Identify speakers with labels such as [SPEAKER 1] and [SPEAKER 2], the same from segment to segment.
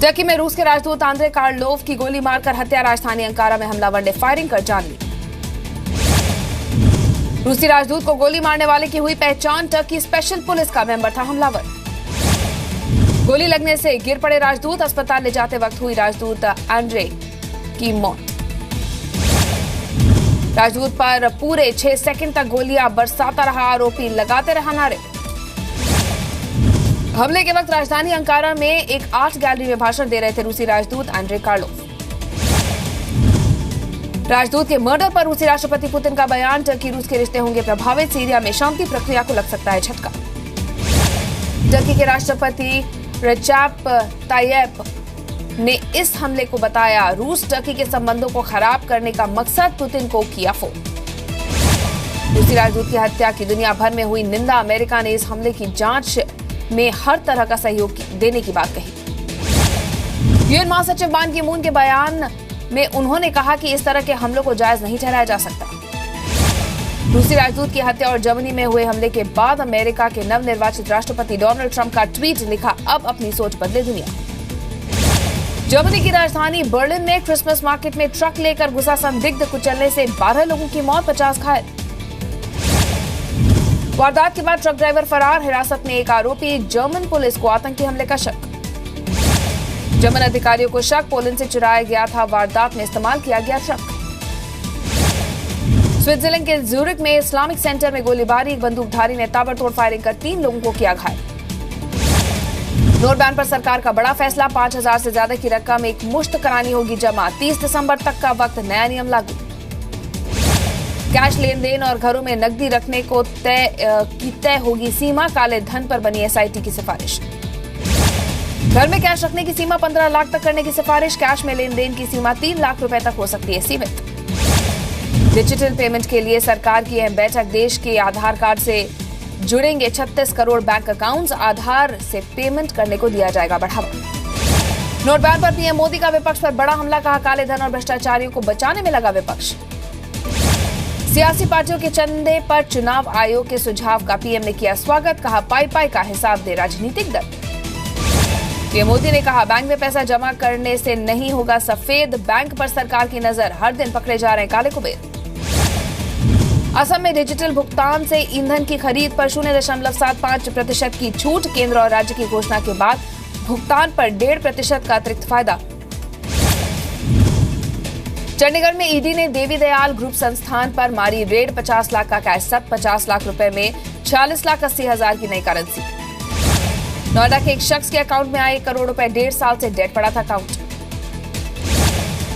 [SPEAKER 1] Turkey में रूस के राजदूत आंद्रे कार्लोव की गोली मारकर हत्या। राजधानी अंकारा में हमलावर ने फायरिंग कर जान ली। रूसी राजदूत को गोली मारने वाले की हुई पहचान। टर्की स्पेशल पुलिस का मेंबर था हमलावर। गोली लगने से गिर पड़े राजदूत। अस्पताल ले जाते वक्त हुई राजदूत आंद्रे की मौत। राजदूत पर पूरे 6 सेकंड तक गोलियां बरसाता रहा। आरोपी लगाते रहा नारे। हमले के वक्त राजधानी अंकारा में एक आर्ट गैलरी में भाषण दे रहे थे रूसी राजदूत आंद्रे कार्लोव। राजदूत के मर्डर पर रूसी राष्ट्रपति पुतिन का बयान। टर्की रूस के रिश्ते होंगे प्रभावित। सीरिया में शांति प्रक्रिया को लग सकता है झटका। टर्की के राष्ट्रपति रेजेप तायिप ने इस हमले को बताया रूस टर्की के संबंधों को खराब करने का मकसद। पुतिन को किया फोन। रूसी राजदूत की हत्या की दुनिया भर में हुई निंदा। अमेरिका ने इस हमले की जांच में हर तरह का सहयोग देने की बात कही। यूएन महासचिव बान की मून के बयान में उन्होंने कहा कि इस तरह के हमलों को जायज नहीं ठहराया जा सकता। रूसी राजदूत की हत्या और जर्मनी में हुए हमले के बाद अमेरिका के नवनिर्वाचित राष्ट्रपति डोनाल्ड ट्रंप का ट्वीट लिखा, अब अपनी सोच बदले दुनिया। जर्मनी की राजधानी बर्लिन में क्रिसमस मार्केट में ट्रक लेकर घुसा संदिग्ध। कुचलने से 12 लोगों की मौत, 50 घायल। वारदात के बाद ट्रक ड्राइवर फरार। हिरासत में एक आरोपी। जर्मन पुलिस को आतंकी हमले का शक। जर्मन अधिकारियों को शक पोलैंड से चुराया गया था। वारदात में इस्तेमाल किया गया ट्रक। स्विट्जरलैंड के ज्यूरिक में इस्लामिक सेंटर में गोलीबारी। एक बंदूकधारी ने ताबड़तोड़ फायरिंग कर 3 लोगों को किया घायल। नोट बैन पर सरकार का बड़ा फैसला। 5,000 से ज्यादा की रकम एक मुश्त करानी होगी जमा। 30 दिसंबर तक का वक्त। नया नियम लागू। कैश लेन देन और घरों में नकदी रखने को तय होगी सीमा। काले धन पर बनी एसआईटी की सिफारिश। घर में कैश रखने की सीमा 15 लाख तक करने की सिफारिश। कैश में लेन देन की सीमा 3 लाख रुपए तक हो सकती है सीमित। डिजिटल पेमेंट के लिए सरकार की अहम बैठक। देश के आधार कार्ड से जुड़ेंगे 36 करोड़ बैंक अकाउंट्स। आधार से पेमेंट करने को दिया जाएगा बढ़ावा। नोट बैन पर पीएम मोदी का विपक्ष पर बड़ा हमला। कहा काले धन और भ्रष्टाचारियों को बचाने में लगा विपक्ष। सियासी पार्टियों के चंदे पर चुनाव आयोग के सुझाव का पीएम ने किया स्वागत। कहा पाई का हिसाब दे राजनीतिक दल। पीएम मोदी ने कहा बैंक में पैसा जमा करने से नहीं होगा सफेद। बैंक पर सरकार की नजर। हर दिन पकड़े जा रहे हैं काले कुबेर। असम में डिजिटल भुगतान से ईंधन की खरीद पर 0.75% की छूट। केंद्र और राज्य की घोषणा के बाद भुगतान पर 1.5% का अतिरिक्त फायदा। चंडीगढ़ में ईडी ने देवी दयाल ग्रुप संस्थान पर मारी रेड। 50 लाख का कैश जब्त। 50 लाख रुपए में 46,80,000 की नई करेंसी। नोएडा के एक शख्स के अकाउंट में आए 1 करोड़ रुपए। 1.5 साल से डेट पड़ा था अकाउंट।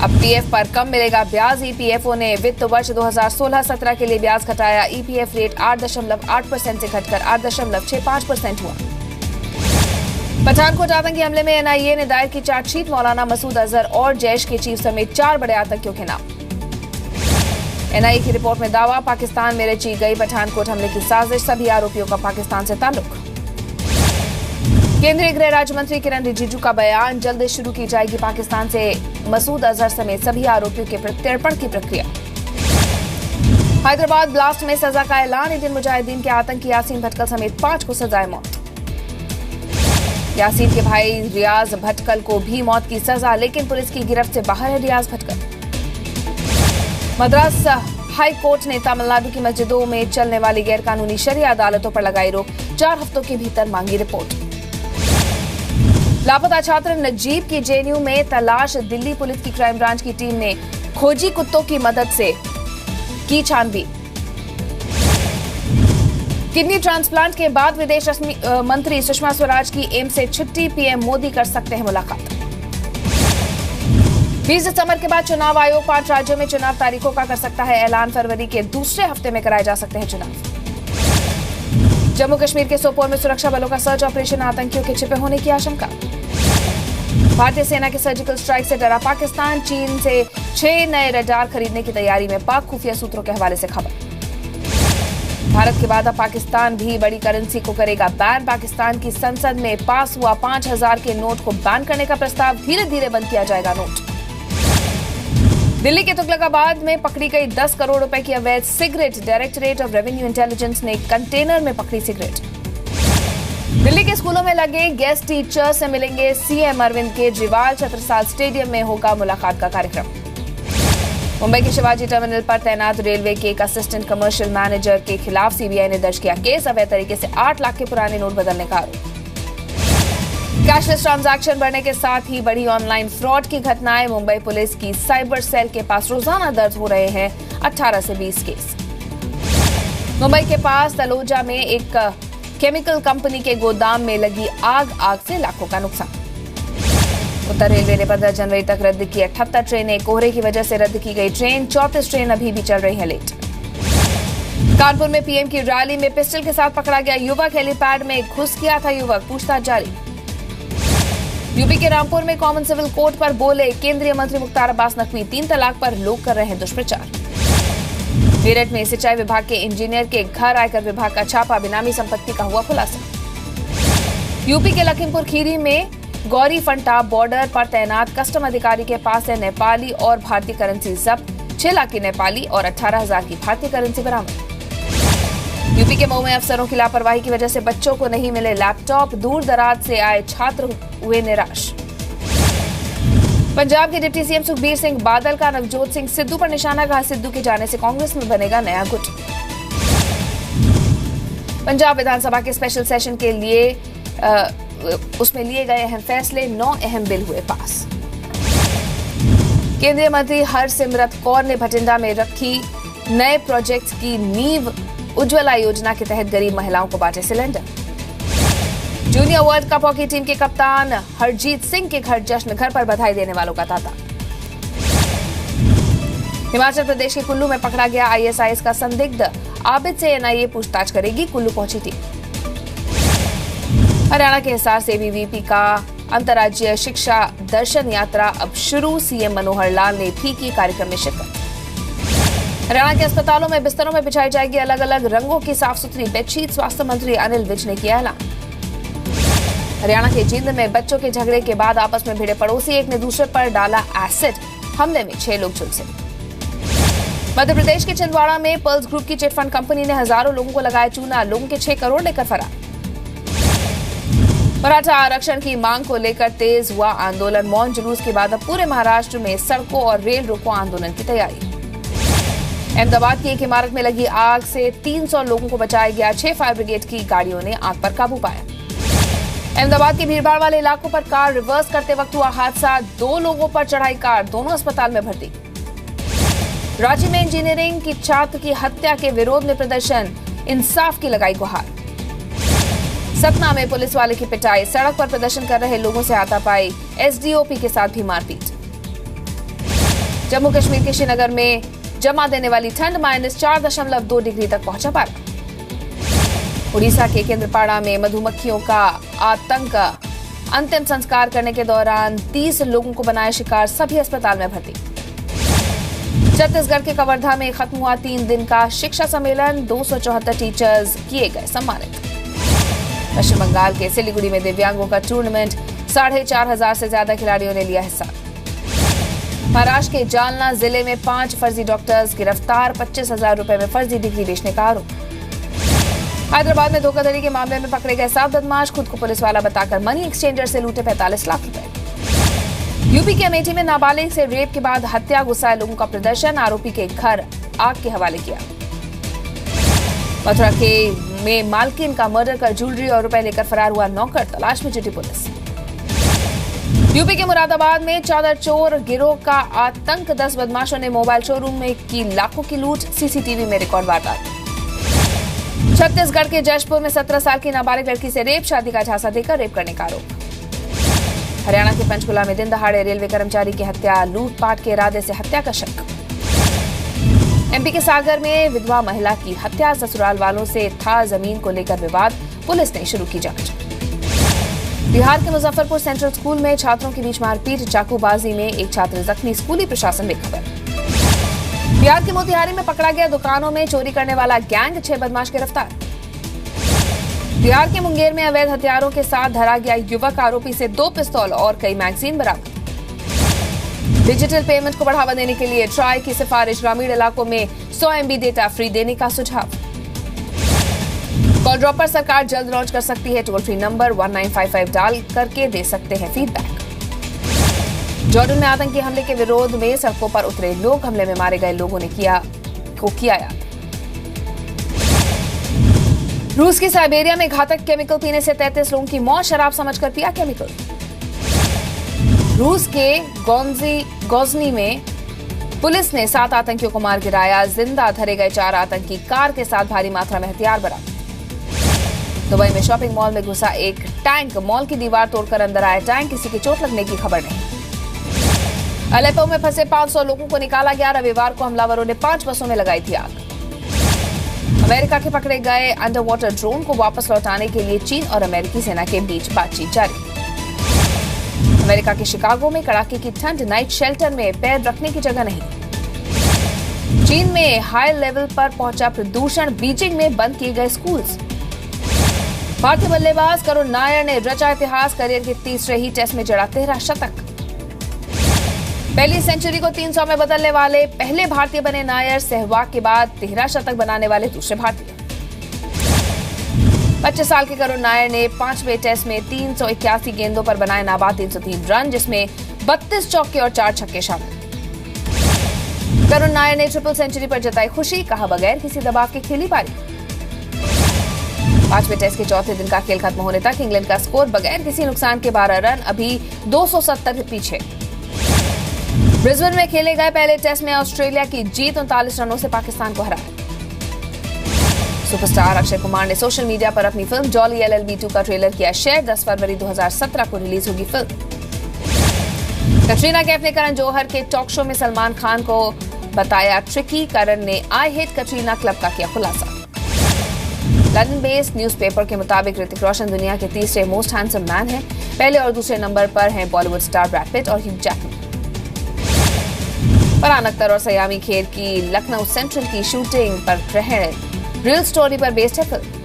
[SPEAKER 1] अब पीएफ पर कम मिलेगा ब्याज। ईपीएफओ ने वित्त वर्ष 2016-17 के लिए ब्याज घटाया। ईपीएफ रेट 8.8% से घटकर 8.65% हुआ। पठानकोट आतंकी हमले में एनआईए ने दायर की चार्जशीट। मौलाना मसूद अजहर और जैश के चीफ समेत 4 बड़े आतंकियों के नाम। एनआईए की रिपोर्ट में दावा पाकिस्तान में रची गई पठानकोट हमले की साजिश। सभी आरोपियों का पाकिस्तान से ताल्लुक। केंद्रीय गृह राज्य मंत्री किरण रिजिजू का बयान। जल्द शुरू की जाएगी पाकिस्तान से मसूद अजहर समेत सभी आरोपियों के प्रत्यर्पण की प्रक्रिया। हैदराबाद ब्लास्ट में सजा का ऐलान। इंडियन मुजाहिदीन के आतंकी यासीन भटकल समेत 5 को सजाए मौत। यासीन के भाई रियाज भटकल को भी मौत की सजा, लेकिन पुलिस की गिरफ्त से बाहर है रियाज भटकल। मद्रास हाई कोर्ट ने तमिलनाडु की मस्जिदों में चलने वाली गैरकानूनी शरिया अदालतों पर लगाई रोक। 4 हफ्तों के भीतर मांगी रिपोर्ट। लापता छात्र नजीब की जेएनयू में तलाश। दिल्ली पुलिस की क्राइम ब्रांच की टीम ने खोजी कुत्तों की मदद से की छानबीन। किडनी ट्रांसप्लांट के बाद विदेश मंत्री सुषमा स्वराज की एम्स से छुट्टी। पीएम मोदी कर सकते हैं मुलाकात। 20 दिसंबर के बाद चुनाव आयोग 5 राज्यों में चुनाव तारीखों का कर सकता है ऐलान। फरवरी के दूसरे हफ्ते में कराए जा सकते हैं चुनाव। जम्मू कश्मीर के सोपोर में सुरक्षा बलों का सर्च ऑपरेशन। आतंकियों के छिपे होने की आशंका। भारतीय सेना के सर्जिकल स्ट्राइक से डरा पाकिस्तान। चीन से 6 नए रडार खरीदने की तैयारी में पाक। खुफिया सूत्रों के हवाले से खबर। भारत के बाद अब पाकिस्तान भी बड़ी करेंसी को करेगा बैन। पाकिस्तान की संसद में पास हुआ 5,000 के नोट को बैन करने का प्रस्ताव। धीरे धीरे बंद किया जाएगा नोट। दिल्ली के तुगलकाबाद में पकड़ी गई 10 करोड़ रुपए की अवैध cigarette. Directorate of revenue intelligence ने कंटेनर में पकड़ी सिगरेट। दिल्ली के के स्कूलों में लगे गेस्ट टीचर से मिलेंगे सीएम अरविंद केजरीवाल। छत्रसाल स्टेडियम में होगा मुलाकात का कार्यक्रम। मुंबई के शिवाजी टर्मिनल पर तैनात रेलवे के एक असिस्टेंट कमर्शियल मैनेजर के खिलाफ सीबीआई ने दर्ज किया केस। अवैध तरीके से 8 लाख के पुराने नोट बदलने का आरोप। कैशलेस ट्रांजैक्शन बढ़ने के साथ ही बड़ी ऑनलाइन फ्रॉड की घटनाएं। मुंबई पुलिस की साइबर सेल के पास रोजाना दर्ज हो रहे हैं 18 से 20 केस। मुंबई के पास तलोजा में एक केमिकल कंपनी के गोदाम में लगी आग से लाखों का नुकसान। उत्तर रेलवे ने 15 जनवरी तक रद्द की 78 ट्रेनें। कोहरे की वजह से रद्द की गई ट्रेन। 34 ट्रेन अभी भी चल रही है लेट। कानपुर में पीएम की रैली में पिस्टल के साथ पकड़ा गया युवक। हेलीपैड में घुस गया था युवक, पूछताछ जारी। यूपी के रामपुर में कॉमन सिविल कोर्ट पर बोले केंद्रीय मंत्री मुख्तार अब्बास नकवी। 3 तलाक पर लोग कर रहे हैं दुष्प्रचार। मेरठ में सिंचाई विभाग के इंजीनियर के घर आयकर विभाग का छापा। बेनामी संपत्ति का हुआ खुलासा। यूपी के लखीमपुर खीरी में गौरी फंटा बॉर्डर पर तैनात कस्टम अधिकारी के पास है नेपाली और भारतीय करेंसी जब्त। 6 लाख की नेपाली और 18,000 की भारतीय करेंसी बरामद। यूपी के मऊ में अफसरों की लापरवाही की वजह से बच्चों को नहीं मिले लैपटॉप। दूर दराज से आए छात्र हुए निराश। पंजाब के डिप्टी सीएम सुखबीर सिंह बादल का नवजोत सिंह सिद्धू पर निशाना। कहा सिद्धू के जाने से कांग्रेस में बनेगा नया गुट। पंजाब विधानसभा के स्पेशल सेशन के लिए उसमें लिए गए अहम फैसले। 9 अहम बिल हुए पास। केंद्रीय मंत्री हरसिमरत कौर ने भटिंडा में रखी नए प्रोजेक्ट की नींव। उज्ज्वला योजना के तहत गरीब महिलाओं को बांटे cylinder. Junior world cup hockey team के कप्तान हरजीत सिंह के घर जश्न। घर पर बधाई देने वालों का तांता। हिमाचल प्रदेश के कुल्लू में पकड़ा गया आईएसआईएस का संदिग्ध। आबिद से एनआईए पूछताछ करेगी। कुल्लू पहुंची थी। हरियाणा के हिसार से एबीवीपी का अंतर्राज्यीय शिक्षा दर्शन यात्रा अब शुरू। सीएम मनोहर लाल ने भी की कार्यक्रम में शिरकत। हरियाणा के अस्पतालों में बिस्तरों में बिछाई जाएगी अलग अलग रंगों की साफ सुथरी बेडशीट। स्वास्थ्य मंत्री अनिल विज ने किया ऐलान। हरियाणा के जींद में बच्चों के झगड़े के बाद आपस में भिड़े पड़ोसी। एक ने दूसरे पर डाला एसिड। हमले में 6 लोग झुलसे। मध्य प्रदेश के छिंदवाड़ा में पर्ल्स ग्रुप की चिटफंड कंपनी ने हजारों लोगों को लगाया चूना। लोगों के 6 करोड़ लेकर फरार। मराठा आरक्षण की मांग को लेकर तेज हुआ आंदोलन। मौन जुलूस के बाद अब पूरे महाराष्ट्र में सड़कों और रेल रोको आंदोलन की तैयारी। अहमदाबाद की एक इमारत में लगी आग से 300 लोगों को बचाया गया। 6 फायर ब्रिगेड की गाड़ियों ने आग पर काबू पाया। अहमदाबाद के भीड़भाड़ वाले इलाकों पर कार रिवर्स करते वक्त हुआ हादसा। 2 लोगों पर चढ़ाई कार। दोनों अस्पताल में भर्ती। रांची में इंजीनियरिंग की छात्र की हत्या के विरोध में प्रदर्शन। इंसाफ की लगाई गुहार। सतना में पुलिस वाले की पिटाई। सड़क पर प्रदर्शन कर रहे लोगों से हाथापाई। एसडीओपी के साथ भी मारपीट। जम्मू कश्मीर के श्रीनगर में जमा देने वाली ठंड -4.2 डिग्री तक पहुंचा पारा। उड़ीसा के केंद्रपाड़ा में मधुमक्खियों का आतंक। अंतिम संस्कार करने के दौरान 30 लोगों को बनाया शिकार। सभी अस्पताल में भर्ती। छत्तीसगढ़ के कवर्धा में खत्म हुआ 3 दिन का शिक्षा सम्मेलन। 274 टीचर्स किए गए सम्मानित। पश्चिम बंगाल के सिलीगुड़ी में दिव्यांगों का टूर्नामेंट। 4,500 से ज्यादा खिलाड़ियों ने लिया हिस्सा। महाराष्ट्र के जालना जिले में 5 फर्जी डॉक्टर्स गिरफ्तार। 25,000 रुपए में फर्जी डिग्री बेचने का आरोप। हैदराबाद में धोखाधड़ी के मामले में पकड़े गए 7 बदमाश। खुद को पुलिस वाला बताकर मनी एक्सचेंजर से लूटे 45 लाख रुपए। यूपी के अमेठी में नाबालिग से रेप के बाद हत्या गुस्साए लोगों का प्रदर्शन। आरोपी के घर आग के हवाले किया। मथुरा के में मालकिन का मर्डर कर ज्वेलरी और रुपए लेकर फरार हुआ नौकर। तलाश में जुटी पुलिस। यूपी के मुरादाबाद में चादर चोर गिरोह का आतंक। 10 बदमाशों ने मोबाइल शोरूम में की लाखों की लूट। सीसीटीवी में रिकॉर्ड वारदात। छत्तीसगढ़ के जशपुर में 17 साल की नाबालिग लड़की से रेप। शादी का झांसा देकर रेप करने का आरोप। हरियाणा के पंचकुला में दिन दहाड़े रेलवे कर्मचारी की हत्या। लूटपाट के इरादे से हत्या का शक। एमपी के सागर में विधवा महिला की हत्या। ससुराल वालों से था जमीन को लेकर विवाद। पुलिस ने शुरू की जांच। बिहार के मुजफ्फरपुर सेंट्रल स्कूल में छात्रों के बीच मारपीट। चाकूबाजी में एक छात्र जख्मी। स्कूली प्रशासन में खबर। बिहार के मोतिहारी में पकड़ा गया दुकानों में चोरी करने वाला गैंग। 6 बदमाश गिरफ्तार। बिहार के मुंगेर में अवैध हथियारों के साथ धरा गया युवक। आरोपी से 2 पिस्तौल और कई मैगजीन बरामद। डिजिटल पेमेंट को बढ़ावा देने के लिए ट्राई की सिफारिश। ग्रामीण इलाकों में 100 MB डेटा फ्री देने का सुझाव। कॉल ड्रॉप पर सरकार जल्द लॉन्च कर सकती है। टोल फ्री नंबर 1955 डाल करके दे सकते हैं फीडबैक। जॉर्डन में आतंकी हमले के विरोध में सड़कों पर उतरे लोग, हमले में मारे गए लोगों ने किया याद। रूस की साइबेरिया में घातक केमिकल पीने से 33 लोगों की मौत, शराब समझकर पिया केमिकल। रूस के गोजनी में पुलिस ने 7 आतंकियों को मार गिराया, जिंदा धरे गए 4 आतंकी कार के साथ भारी मात्रा में हथियार बरामद। दुबई में शॉपिंग मॉल में घुसा एक टैंक, मॉल की दीवार तोड़कर अंदर आया टैंक, किसी की चोट लगने की खबर नहीं। अलेप्पो में फंसे 500 लोगों को निकाला गया, रविवार को हमलावरों ने 5 बसों में लगाई थी आग। अमेरिका के पकड़े गए अंडर वाटर ड्रोन को वापस लौटाने के लिए चीन और अमेरिकी सेना के बीच बातचीत जारी। अमेरिका के शिकागो में कड़ाके की ठंड, नाइट शेल्टर में पैर रखने की जगह नहीं। चीन में हाई लेवल पर पहुंचा प्रदूषण, बीजिंग में बंद किए गए स्कूल्स। भारतीय बल्लेबाज करुण नायर ने रचा इतिहास, करियर के तीसरे ही टेस्ट में जड़ा 13 शतक। पहली सेंचुरी को 300 में बदलने वाले पहले भारतीय बने नायर, सहवाग के बाद 13 शतक बनाने वाले दूसरे भारतीय। 25 साल के करुण नायर ने 5वें टेस्ट में 381 गेंदों पर बनाए नाबाद 303 रन, जिसमें 32 चौके और 4 छक्के शामिल। करुण नायर ने ट्रिपल सेंचुरी पर जताई खुशी, कहा बगैर किसी दबाव के खेली पारी। 5वें टेस्ट के चौथे दिन का खेल खत्म होने तक इंग्लैंड का स्कोर बगैर किसी नुकसान के 12 रन, अभी 270 पीछे। ब्रिस्बेन में खेले गए पहले टेस्ट में ऑस्ट्रेलिया की जीत, 39 रनों से पाकिस्तान को हराया। सुपरस्टार अक्षय कुमार ने सोशल मीडिया पर अपनी फिल्म जॉली LLB 2 का ट्रेलर किया शेयर, 10 फरवरी 2017 को रिलीज होगी फिल्म। कटरीना कैफ ने करण जौहर के टॉक शो में सलमान खान को बताया ट्रिकी, करण ने आई हेट कटरीना क्लब का किया खुलासा। लंदन बेस्ड न्यूज़पेपर के मुताबिक ऋतिक रोशन दुनिया के तीसरे मोस्ट हैंडसम मैन हैं। पहले और दूसरे नंबर पर हैं बॉलीवुड स्टार ब्रैड पिट और ह्यू जैकमैन। फरहान अख्तर और सयामी खेर की लखनऊ सेंट्रल की शूटिंग पर ग्रहण, रियल स्टोरी पर बेस्ड है फिल्म।